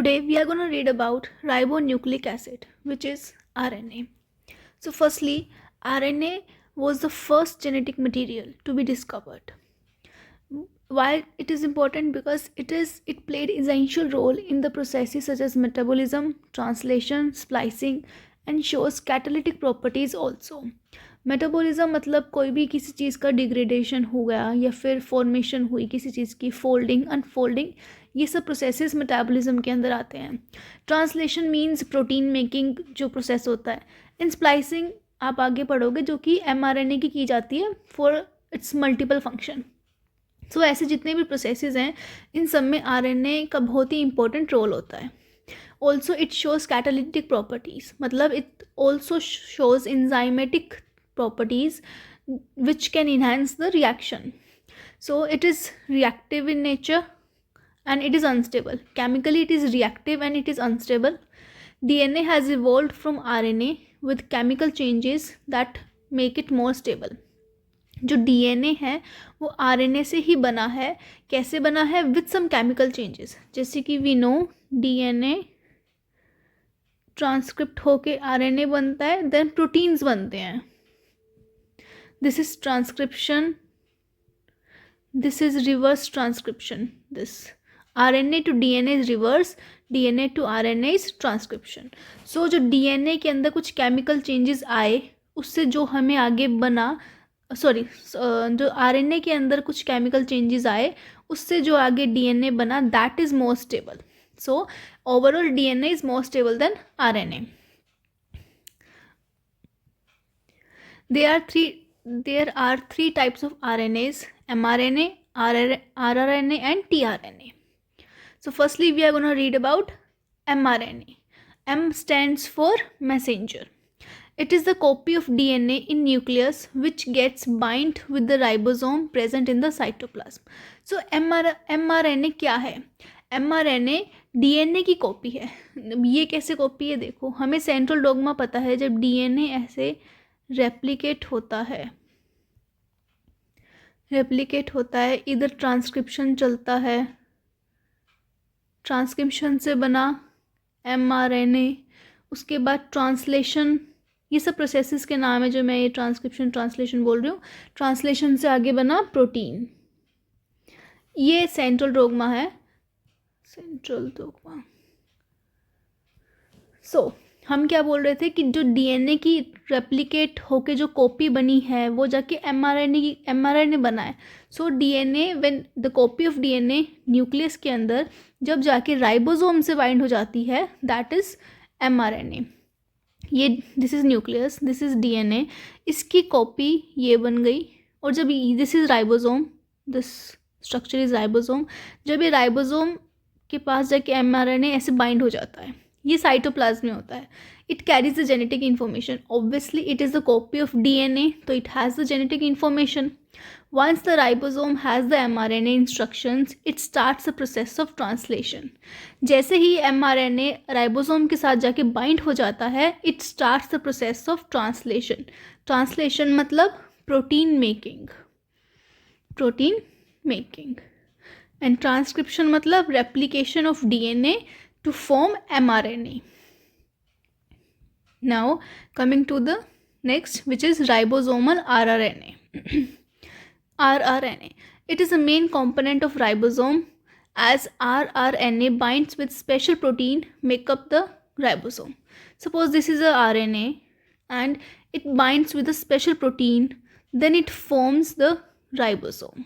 Today we are going to read about ribonucleic acid, which is RNA. So firstly, RNA was the first genetic material to be discovered. Why it is important? Because it played essential role in the processes such as metabolism, translation, splicing, and shows catalytic properties also. Metabolism मतलब कोई भी किसी चीज़ का degradation हो गया या फिर formation हुई किसी चीज़ की, फोल्डिंग, अनफोल्डिंग, ये सब प्रोसेसेस मेटाबॉलिज्म के अंदर आते हैं. ट्रांसलेशन मींस प्रोटीन मेकिंग जो प्रोसेस होता है. इन स्प्लाइसिंग आप आगे पढ़ोगे जो कि mRNA की जाती है फॉर इट्स मल्टीपल फंक्शन. सो ऐसे जितने भी प्रोसेसेस हैं इन सब में RNA का बहुत ही इंपॉर्टेंट रोल होता है. Also it shows catalytic properties, मतलब it also shows enzymatic properties which can enhance the reaction. So it is reactive in nature and it is unstable. Chemically it is reactive and it is unstable. DNA has evolved from RNA with chemical changes that make it more stable. जो DNA है वो RNA से ही बना है. कैसे बना है? With some chemical changes. जैसे कि we know DNA ट्रांसक्रिप्ट होके RNA बनता है, then प्रोटीन्स बनते हैं. This is transcription. This is reverse transcription. This RNA to DNA is reverse. DNA to RNA is transcription. So जो DNA के अंदर कुछ chemical changes आए उससे जो हमें आगे बना, जो RNA के अंदर कुछ chemical changes आए उससे जो आगे DNA बना, that is more stable. So overall DNA is more stable than RNA. There are three types of RNAs: mRNA, rRNA and tRNA. So firstly we are going to read about mRNA. M stands for messenger. It is the copy of DNA in nucleus which gets bind with the ribosome present in the cytoplasm. So mRNA क्या है? mRNA DNA की copy है. ये कैसे copy है? देखो, हमें central dogma पता है. जब DNA ऐसे रेप्लिकेट होता है, इधर ट्रांसक्रिप्शन चलता है, ट्रांसक्रिप्शन से बना mRNA, उसके बाद ट्रांसलेशन, ये सब प्रोसेसेस के नाम है जो मैं ये ट्रांसक्रिप्शन ट्रांसलेशन बोल रही हूँ. ट्रांसलेशन से आगे बना प्रोटीन. ये सेंट्रल डोग्मा है, सेंट्रल डोग्मा. सो हम क्या बोल रहे थे कि जो DNA की रेप्लिकेट होके जो कॉपी बनी है वो जाके mRNA बना है. सो DNA when the copy of DNA nucleus के अंदर जब जाके राइबोसोम से बाइंड हो जाती है, दैट इज़ mRNA. ये this is nucleus, this is DNA, इसकी कॉपी ये बन गई. और जब this is ribosome, this structure is ribosome, जब ये राइबोसोम के पास जाके mRNA ऐसे बाइंड हो जाता है, ये साइटोप्लाज्म में होता है. It carries the genetic information. Obviously it is the copy of DNA, तो it has the genetic information. Once the ribosome has the mRNA instructions, it starts the process of translation. जैसे ही mRNA ribosome के साथ जाके bind हो जाता है, it starts the process of translation. Translation मतलब प्रोटीन मेकिंग. एंड ट्रांसक्रिप्शन मतलब replication of DNA to form mRNA. Now coming to the next, which is ribosomal rRNA. rRNA. It is a main component of ribosome, as rRNA binds with special protein make up the ribosome. Suppose this is a RNA and it binds with a special protein, then it forms the ribosome.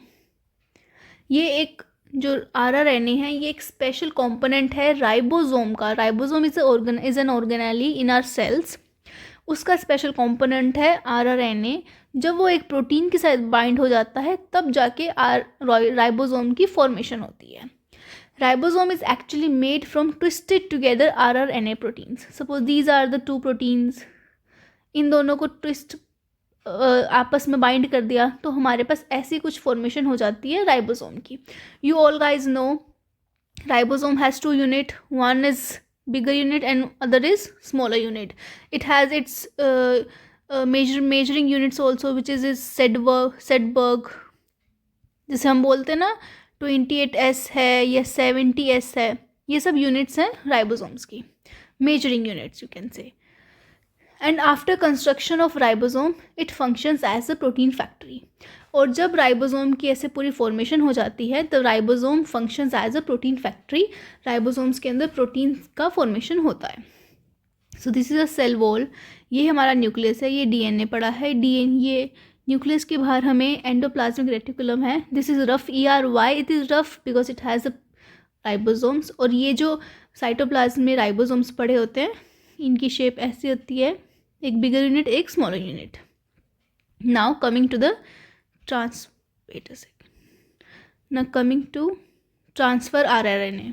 ये एक जो rRNA है ये एक special component है ribosome का. Ribosome is an organelle in our cells. उसका special component है rRNA. जब वो एक प्रोटीन के साथ बाइंड हो जाता है तब जाके राइबोसोम की फॉर्मेशन होती है. Ribosome is actually made from twisted together rRNA proteins. Suppose these are the two proteins, इन दोनों को ट्विस्ट आपस में बाइंड कर दिया तो हमारे पास ऐसी कुछ फॉर्मेशन हो जाती है राइबोसोम की. You all guys know ribosome has two unit. One is bigger unit and other is smaller unit. It has its measuring units also which is Svedberg, जैसे हम बोलते हैं ना 28S है या 70S है. ये सब यूनिट्स हैं राइबोसोम्स की, measuring units you can say. And after construction of ribosome it functions as a protein factory. और जब राइबोसोम की ऐसे पूरी फॉर्मेशन हो जाती है तो ribosome functions as a protein factory. Ribosomes के अंदर प्रोटीन का फॉर्मेशन होता है. So this is a cell wall. ये हमारा न्यूक्लियस है, ये डीएनए पड़ा है. ये न्यूक्लियस के बाहर हमें एंडोप्लाज्मिक रेटिकुलम है. This is rough, ERY. It is rough because it has a ribosomes. और ये जो साइटोप्लाज्म में राइबोसोम्स पड़े होते हैं, इनकी शेप ऐसी होती है, एक बिगर यूनिट, एक smaller unit. Now coming to the coming to transfer rRNA.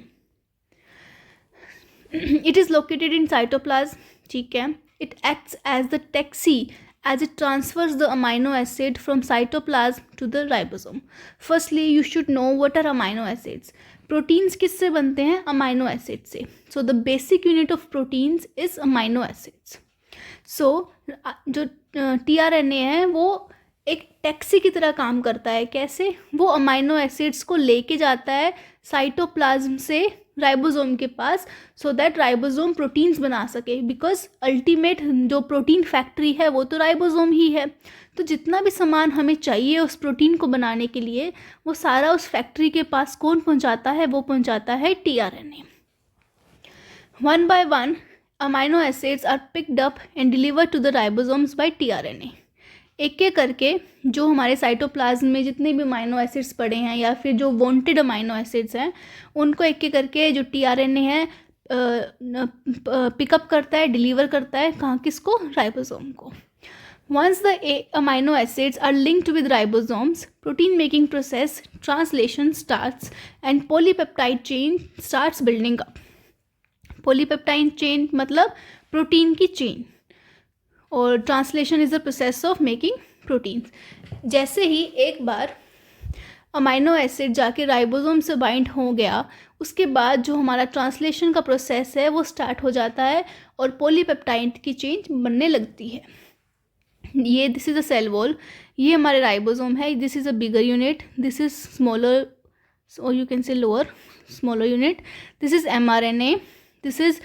It is located in cytoplasm. ठीक है. It acts as the taxi as it transfers the amino acid from cytoplasm to the ribosome. Firstly, you should know what are amino acids. Proteins किससे बनते हैं? Amino acids से. So the basic unit of proteins is amino acids. So जो tRNA है वो एक taxi की तरह काम करता है. कैसे? वो अमाइनो एसिड्स को लेके जाता है साइटोप्लाज्म से राइबोसोम के पास, सो दैट राइबोसोम प्रोटीन्स बना सके. बिकॉज अल्टीमेट जो प्रोटीन फैक्ट्री है वो तो राइबोसोम ही है. तो जितना भी सामान हमें चाहिए उस प्रोटीन को बनाने के लिए, वो सारा उस फैक्ट्री के पास कौन पहुंचाता है? वो पहुंचाता है tRNA. One by one, amino acids are picked up and delivered to the ribosomes by tRNA. एक एक करके जो हमारे साइटोप्लाज्म में जितने भी अमाइनो एसिड्स पड़े हैं या फिर जो वांटेड अमाइनो एसिड्स हैं, उनको एक एक करके जो tRNA है पिकअप करता है, डिलीवर करता है. कहाँ? किसको? राइबोसोम को. Once the amino acids are linked with ribosomes, protein making process translation starts and polypeptide chain starts building up. Polypeptide chain मतलब प्रोटीन की चेन, और translation is the process of making proteins. जैसे ही एक बार amino acid जाके ribosome से bind हो गया, उसके बाद जो हमारा ट्रांसलेशन का प्रोसेस है वो स्टार्ट हो जाता है और पॉलीपेप्टाइड की चेन बनने लगती है. ये this is a cell wall. ये हमारे राइबोसोम है. This is a bigger unit. This is smaller, और you can say lower smaller unit. This is mRNA. This is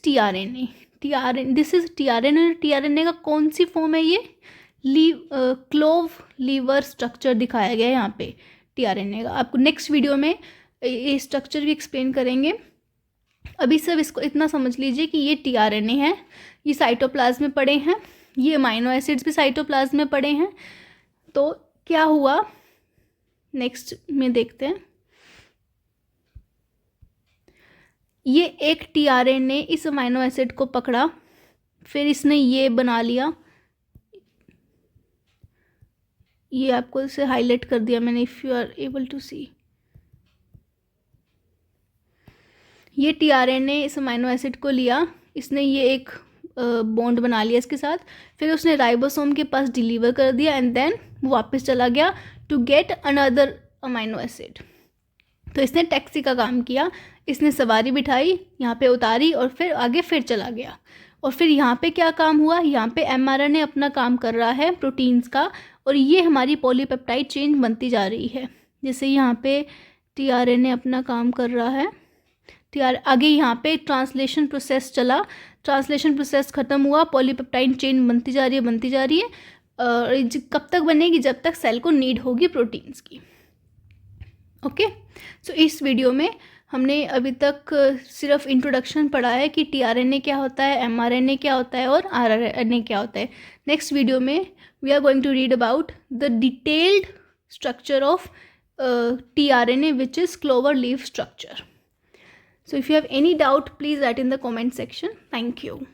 tRNA. This is tRNA. tRNA का कौन सी फॉर्म है? ये clove liver structure दिखाया गया है यहाँ पे tRNA का. आपको नेक्स्ट वीडियो में ये स्ट्रक्चर भी एक्सप्लेन करेंगे. अभी सब इसको इतना समझ लीजिए कि ये tRNA है, ये साइटोप्लाज्म में पड़े हैं, ये अमाइनो एसिड्स भी साइटोप्लाज्म में पड़े हैं. तो क्या हुआ नेक्स्ट में देखते हैं. ये एक tRNA इस अमाइनो एसिड को पकड़ा, फिर इसने ये बना लिया. ये आपको इसे हाईलाइट कर दिया मैंने, if you are able to see. ये tRNA इस अमाइनो एसिड को लिया, इसने ये एक बॉन्ड बना लिया इसके साथ, फिर उसने राइबोसोम के पास डिलीवर कर दिया एंड देन वो वापस चला गया to get another amino acid. तो इसने टैक्सी का काम किया. इसने सवारी बिठाई, यहाँ पे उतारी और फिर आगे फिर चला गया. और फिर यहाँ पे क्या काम हुआ? यहाँ पे mRNA अपना काम कर रहा है प्रोटीन्स का, और ये हमारी पॉलीपेप्टाइड चेन बनती जा रही है. जैसे यहाँ पे tRNA अपना काम कर रहा है, आगे यहाँ पे ट्रांसलेशन प्रोसेस चला, ट्रांसलेशन प्रोसेस ख़त्म हुआ, पॉलीपेप्टाइड चेन बनती जा रही है. कब तक बनेगी? जब तक सेल को नीड होगी प्रोटीन्स की. ओके. सो इस वीडियो में हमने अभी तक सिर्फ इंट्रोडक्शन पढ़ा है कि tRNA क्या होता है, mRNA क्या होता है और rRNA क्या होता है. नेक्स्ट वीडियो में we are going to read about the detailed structure of tRNA which is clover leaf structure. So if you have any doubt, please write in the comment section. Thank you.